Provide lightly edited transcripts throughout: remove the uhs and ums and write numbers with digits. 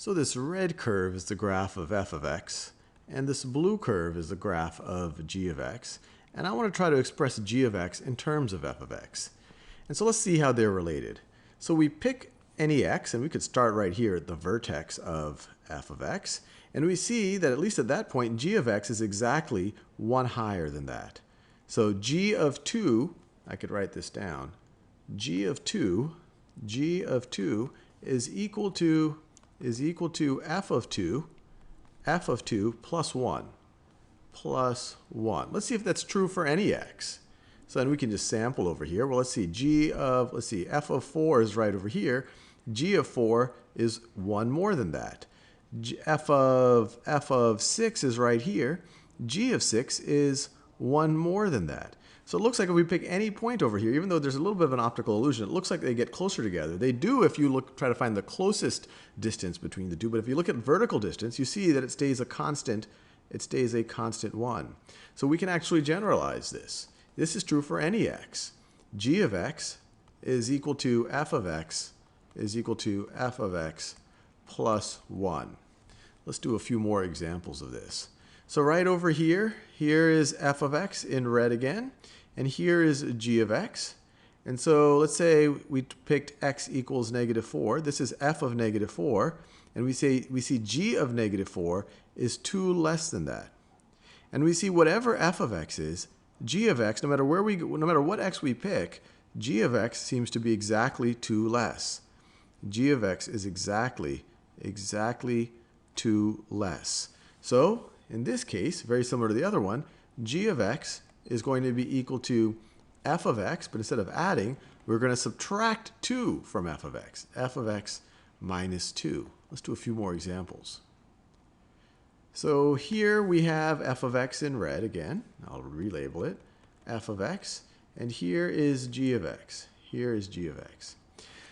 So this red curve is the graph of f of x, and this blue curve is the graph of g of x. And I want to try to express g of x in terms of f of x. And so let's see how they're related. So we pick any x, and we could start right here at the vertex of f of x. And we see that at least at that point, g of x is exactly one higher than that. So g of 2, I could write this down, g of 2 is equal to f of 2 plus 1. Let's see if that's true for any x. So then we can just sample over here. Well, let's see, f of 4 is right over here. G of 4 is 1 more than that. F of 6 is right here. G of 6 is 1 more than that. So it looks like if we pick any point over here, even though there's a little bit of an optical illusion, it looks like they get closer together. They do if you try to find the closest distance between the two. But if you look at vertical distance, you see that it stays a constant. It stays a constant 1. So we can actually generalize this. This is true for any x. G of x is equal to f of x plus 1. Let's do a few more examples of this. So right over here, here is f of x in red again, and here is g of x. And so let's say we picked x equals -4. This is f of -4, and we see g of -4 is 2 less than that. And we see whatever f of x is, g of x, no matter what x we pick, g of x seems to be exactly 2 less. G of x is exactly 2 less. So in this case, very similar to the other one, g of x is going to be equal to f of x, but instead of adding, we're going to subtract 2 from f of x minus 2. Let's do a few more examples. So here we have f of x in red again. I'll relabel it, f of x, and here is g of x. Here is g of x.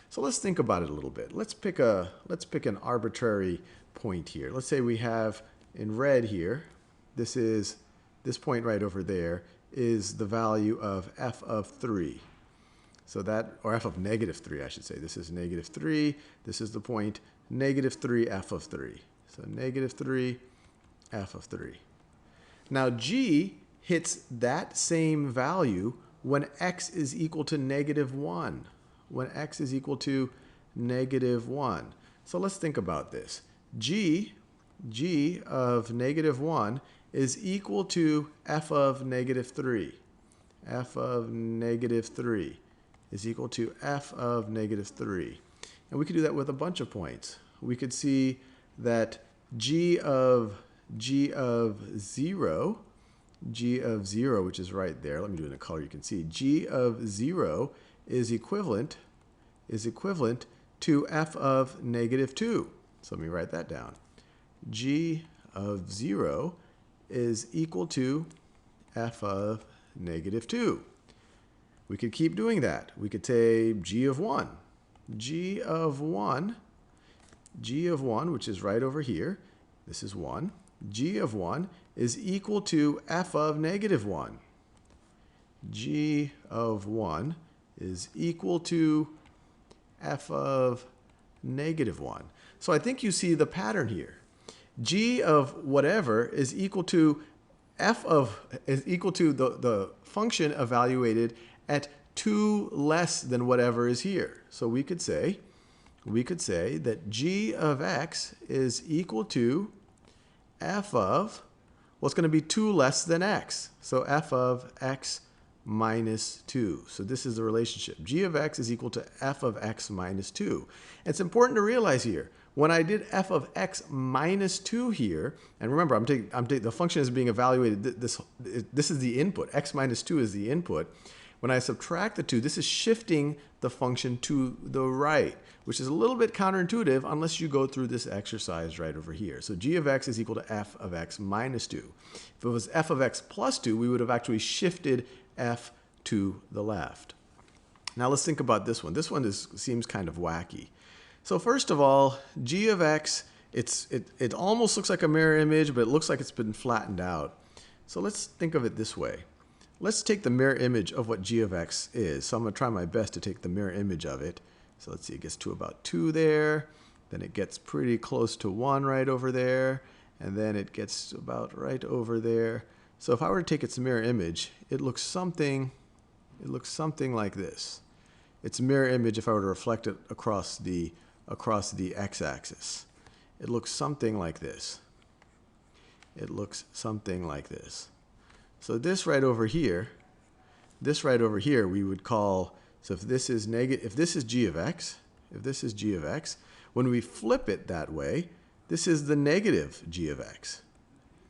So let's think about it a little bit. Let's pick an arbitrary point here. Let's say we have in red here, this point right over there is the value of f of 3. So that, or f of -3, I should say. This is -3. This is the point -3 f of 3. So -3 f of 3. Now g hits that same value when x is equal to -1. When x is equal to -1. So let's think about this. G of -1 is equal to f of -3. F of -3 is equal to f of -3. And we could do that with a bunch of points. We could see that g of 0, which is right there. Let me do it in a color you can see. G of 0 is equivalent to f of -2. So let me write that down. G of 0 is equal to f of -2. We could keep doing that. We could say g of 1. G of 1, which is right over here. This is 1. G of 1 is equal to f of -1. G of 1 is equal to f of -1. So I think you see the pattern here. G of whatever is equal to the function evaluated at 2 less than whatever is here. So we could say that g of x is equal to f of, well, it's going to be 2 less than x. So f of x minus 2. So this is the relationship. G of x is equal to f of x minus 2. It's important to realize here, when I did f of x minus 2 here, and remember, the function is being evaluated, this is the input. X minus 2 is the input. When I subtract the 2, this is shifting the function to the right, which is a little bit counterintuitive unless you go through this exercise right over here. So g of x is equal to f of x minus 2. If it was f of x plus 2, we would have actually shifted f to the left. Now let's think about this one. This one seems kind of wacky. So first of all, g of x, it almost looks like a mirror image, but it looks like it's been flattened out. So let's think of it this way. Let's take the mirror image of what g of x is. So I'm going to try my best to take the mirror image of it. So let's see, it gets to about 2 there. Then it gets pretty close to 1 right over there, and then it gets about right over there. So if I were to take its mirror image, it looks something like this. Its mirror image, if I were to reflect it across the x-axis, it looks something like this. It looks something like this. So this right over here, we would call, so if this is g of x, when we flip it that way, this is the negative g of x.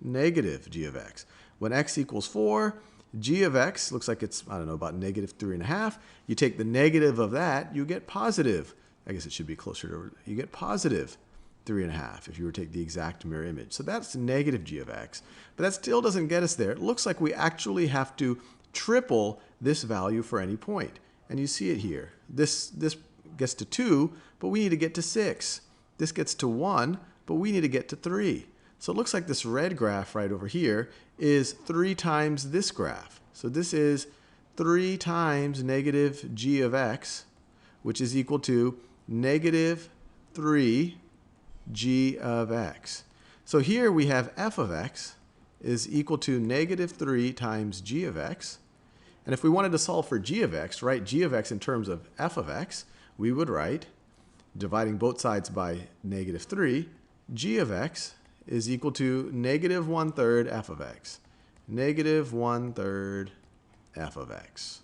Negative g of x. When x equals 4, g of x looks like it's, I don't know, about negative 3.5. You take the negative of that, you get positive. I guess it should be closer to, you get positive 3.5 if you were to take the exact mirror image. So that's negative g of x. But that still doesn't get us there. It looks like we actually have to triple this value for any point. And you see it here. This gets to 2, but we need to get to 6. This gets to 1, but we need to get to 3. So it looks like this red graph right over here is 3 times this graph. So this is 3 times negative g of x, which is equal to negative 3 g of x. So here we have f of x is equal to negative 3 times g of x. And if we wanted to solve for g of x, write g of x in terms of f of x, we would write, dividing both sides by negative 3, g of x is equal to negative 1/3 f of x. Negative 1/3 f of x.